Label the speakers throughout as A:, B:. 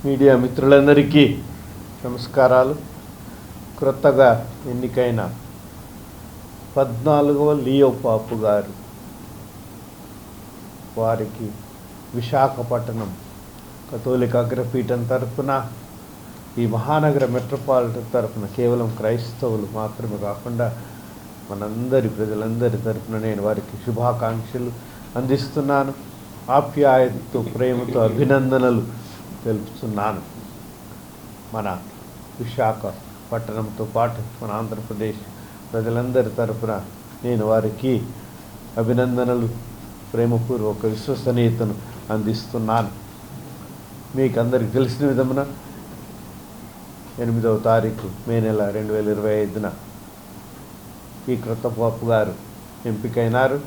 A: Media మిత్రులందరికీ నమస్కారాలు. క్రొత్తగా ఎన్నికైన 14వ లియో పాపు గారు వారికి విశాఖపట్నం కథోలిక అగ్రపీఠం తరఫున, ఈ మహానగర మెట్రోపాలిటన్ తరఫున కేవలం క్రైస్తవులు మాత్రమే కాకుండా మనందరి ప్రజలందరి తరఫున నేను వారికి శుభాకాంక్షలు అందిస్తున్నాను. ఆప్యాయతతో, ప్రేమతో అభినందనలు తెలుపుతున్నాను. మన విశాఖపట్నంతో పాటు మన ఆంధ్రప్రదేశ్ ప్రజలందరి తరఫున నేను వారికి అభినందనలు, ప్రేమపూర్వక విశ్వసనీయతను అందిస్తున్నాను. మీకు అందరికి తెలిసిన విధమున 8వ తారీఖు మే నెల 2025న ఈ క్రొత్త పాపు గారు ఎంపికైనారు.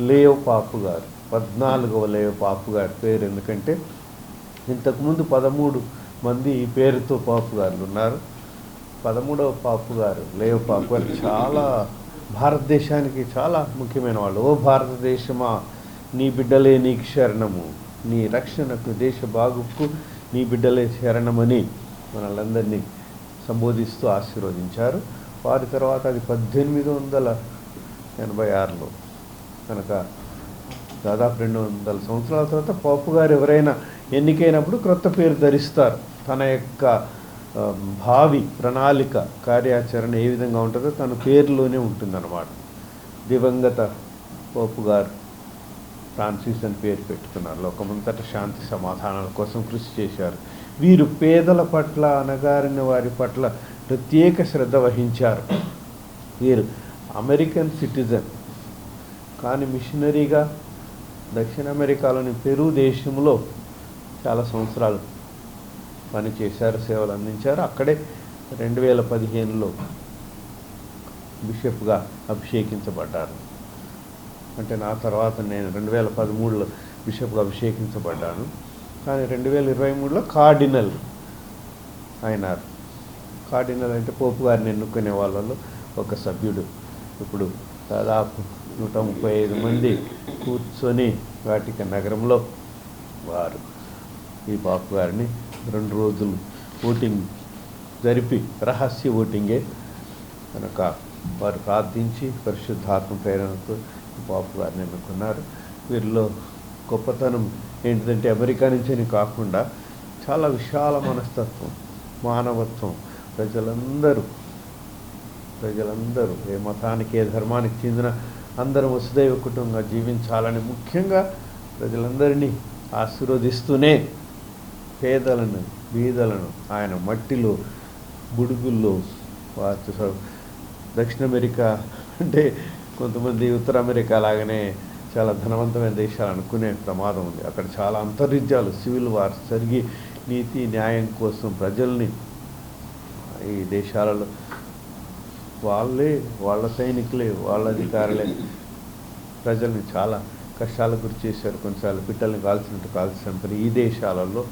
A: లియో పాపు గారు 14వ లియో పాపు గారి పేరు ఎందుకంటే ఇంతకుముందు 13 మంది ఈ పేరుతో పాపు గారులు ఉన్నారు. 13వ పాపు గారు లియో పాపు గారు చాలా భారతదేశానికి చాలా ముఖ్యమైన వాళ్ళు. ఓ భారతదేశమా, నీ బిడ్డలే నీకు శరణము, నీ రక్షణకు, దేశ బాగుకు నీ బిడ్డలే శరణమని మనలందరినీ సంబోధిస్తూ ఆశీర్వదించారు. వారి తర్వాత అది 1886లో కనుక దాదాపు 200 సంవత్సరాల తర్వాత పాపు గారు ఎవరైనా ఎన్నికైనప్పుడు క్రొత్త పేరు ధరిస్తారు. తన యొక్క భావి ప్రణాళిక, కార్యాచరణ ఏ విధంగా ఉంటుందో తన పేరులోనే ఉంటుందన్నమాట. దివంగత పాపు గారు ఫ్రాన్సిస్ అని పేరు పెట్టుకున్నారు. లోకమంతట శాంతి సమాధానాల కోసం కృషి చేశారు. వీరు పేదల పట్ల, అణగారిన వారి పట్ల ప్రత్యేక శ్రద్ధ వహించారు. వీరు అమెరికన్ సిటిజన్ కానీ మిషనరీగా దక్షిణ అమెరికాలోని పెరు దేశంలో చాలా సంవత్సరాలు పనిచేశారు, సేవలు అందించారు. అక్కడే 2015లో బిషప్గా అభిషేకించబడ్డారు. అంటే నా తర్వాత నేను 2013లో బిషప్గా అభిషేకించబడ్డాను. కానీ 2023లో కార్డినల్ అయినారు. కార్డినల్ అంటే పోపు గారిని ఎన్నుకునే వాళ్ళలో ఒక సభ్యుడు. ఇప్పుడు దాదాపు 135 మంది కూర్చొని వాటికన్ నగరంలో వారు ఈ పాపు గారిని 2 రోజులు ఓటింగ్ జరిపి, రహస్య ఓటింగే కనుక వారు ప్రార్థించి పరిశుద్ధాత్మ ప్రేరణతో ఈ పాపు గారిని ఎన్నుకున్నారు. వీరిలో గొప్పతనం ఏంటిదంటే అమెరికా నుంచే కాకుండా చాలా విశాల మనస్తత్వం, మానవత్వం. ప్రజలందరూ ఏ మతానికి, ఏ ధర్మానికి చెందిన అందరం వసుదైవ కుటుంబంగా జీవించాలని ముఖ్యంగా ప్రజలందరినీ ఆశీర్వదిస్తూనే పేదలను, బీదలను ఆయన మట్టిలో, బుడుగుల్లో దక్షిణ అమెరికా అంటే కొంతమంది ఉత్తర అమెరికా లాగానే చాలా ధనవంతమైన దేశాలు అనుకునే ప్రమాదం ఉంది. అక్కడ చాలా అంతర్యుద్ధాలు, సివిల్ వార్స్ జరిగి నీతి న్యాయం కోసం ప్రజల్ని ఈ దేశాలలో వాళ్ళ సైనికులే, వాళ్ళ అధికారులే ప్రజల్ని చాలా కష్టాలకు గురి చేశారు. కొన్నిసార్లు పిట్టల్ని కాల్చినట్టు కాల్చినప్పుడు ఈ దేశాలలో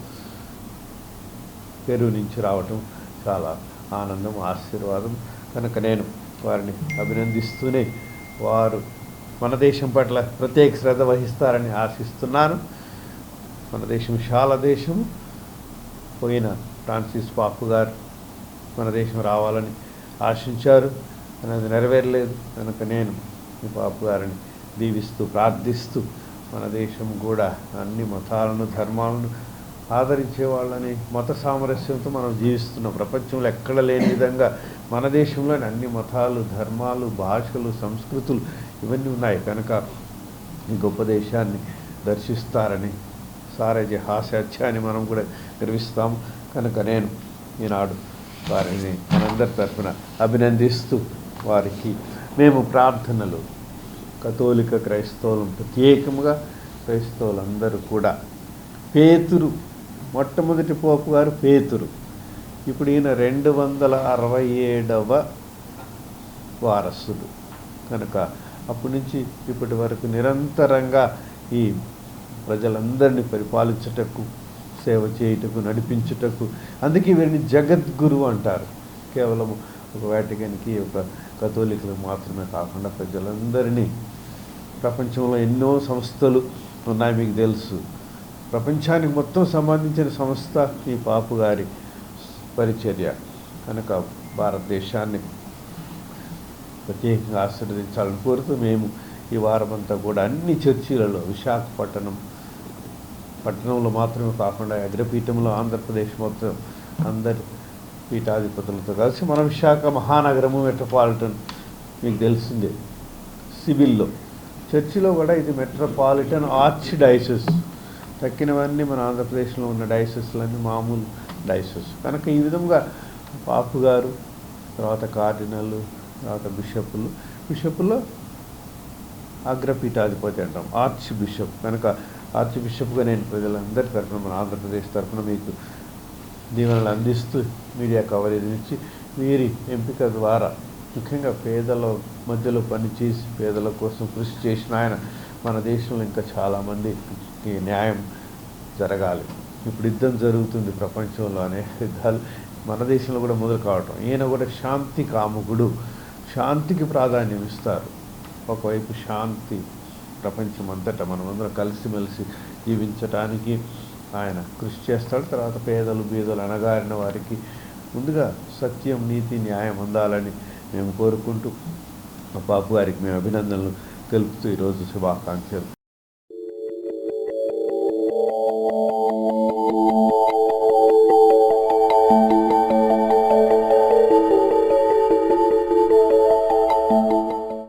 A: పెరు నుంచి రావటం చాలా ఆనందం, ఆశీర్వాదం. కనుక నేను వారిని అభినందిస్తూనే వారు మన దేశం పట్ల ప్రత్యేక శ్రద్ధ వహిస్తారని ఆశిస్తున్నాను. మన దేశం విశాల దేశం. పోయిన ఫ్రాన్సిస్ పాపు గారు మన దేశం రావాలని ఆశించారు, అనేది నెరవేరలేదు. కనుక నేను ఈ పాపు గారిని దీవిస్తూ, ప్రార్థిస్తూ మన దేశం కూడా అన్ని మతాలను, ధర్మాలను ఆదరించే వాళ్ళని, మత సామరస్యంతో మనం జీవిస్తున్నాం. ప్రపంచంలో ఎక్కడ లేని విధంగా మన దేశంలోని అన్ని మతాలు, ధర్మాలు, భాషలు, సంస్కృతులు ఇవన్నీ ఉన్నాయి. కనుక ఈ గొప్ప దేశాన్ని దర్శిస్తారని, సారే హాస్యాన్ని మనం కూడా గర్విస్తాం. కనుక నేను ఈనాడు వారిని మనందరి తరఫున అభినందిస్తూ వారికి మేము ప్రార్థనలు, కథోలిక క్రైస్తవులు ప్రత్యేకముగా క్రైస్తవులందరూ కూడా పేతురు, మొట్టమొదటి పోపు గారు పేతురు. ఇప్పుడు ఈయన 267వ వారసుడు. కనుక అప్పటి నుంచి ఇప్పటి వరకు నిరంతరంగా ఈ ప్రజలందరినీ పరిపాలించుటకు, సేవ చేయుటకు, నడిపించుటకు, అందుకే వీరిని జగద్గురు అంటారు. కేవలం ఒక వాటికన్కి, ఒక కథోలికులకు మాత్రమే కాకుండా ప్రజలందరినీ, ప్రపంచంలో ఎన్నో సంస్థలు ఉన్నాయి మీకు తెలుసు, ప్రపంచానికి మొత్తం సంబంధించిన సంస్థ ఈ పాపు గారి పరిచర్య కనుక భారతదేశాన్ని ప్రత్యేకంగా ఆశీర్వదించాలని కోరుతూ మేము ఈ వారమంతా కూడా అన్ని చర్చిలలో పట్టణంలో మాత్రమే కాకుండా అగ్రపీఠంలో ఆంధ్రప్రదేశ్ మొత్తం అందరి పీఠాధిపతులతో కలిసి మన విశాఖ మహానగరము మెట్రోపాలిటన్ మీకు తెలిసిందే సివిల్లో చర్చిలో కూడా ఇది మెట్రోపాలిటన్ ఆర్చ్ డైసెస్, తక్కినవన్నీ మన ఆంధ్రప్రదేశ్లో ఉన్న డైసెస్లన్నీ మామూలు డైసెస్ కనుక ఈ విధంగా పాపు గారు, తర్వాత కార్డినల్, తర్వాత బిషపుల్లో అగ్రపీఠాధిపతి అంటాం ఆర్చ్ బిషప్ కనుక ఆర్చ్ బిషప్గా నేను ప్రజలందరి తరఫున మన ఆంధ్రప్రదేశ్ తరఫున మీకు దీవెనలు అందిస్తూ మీడియా కవరేజ్ ఇచ్చి వీరి ఎంపిక ద్వారా ముఖ్యంగా పేదల మధ్యలో పనిచేసి పేదల కోసం కృషి చేసిన ఆయన మన దేశంలో ఇంకా చాలామందికి న్యాయం జరగాలి. ఇప్పుడు యుద్ధం జరుగుతుంది ప్రపంచంలో, అనేక యుద్ధాలు మన దేశంలో కూడా మొదలు కావటం. ఈయన కూడా శాంతి కాముకుడు, శాంతికి ప్రాధాన్యం ఇస్తారు. ఒకవైపు శాంతి, ప్రపంచం అంతటా మనమందరం కలిసిమెలిసి జీవించటానికి ఆయన కృషి చేస్తాడు. తర్వాత పేదలు బీదలు అణగారిన వారికి ముందుగా సత్యం, నీతి, న్యాయం అందాలని మేము కోరుకుంటూ పాపు గారికి మేము అభినందనలు తెలుపుతూ ఈరోజు శుభాకాంక్షలు.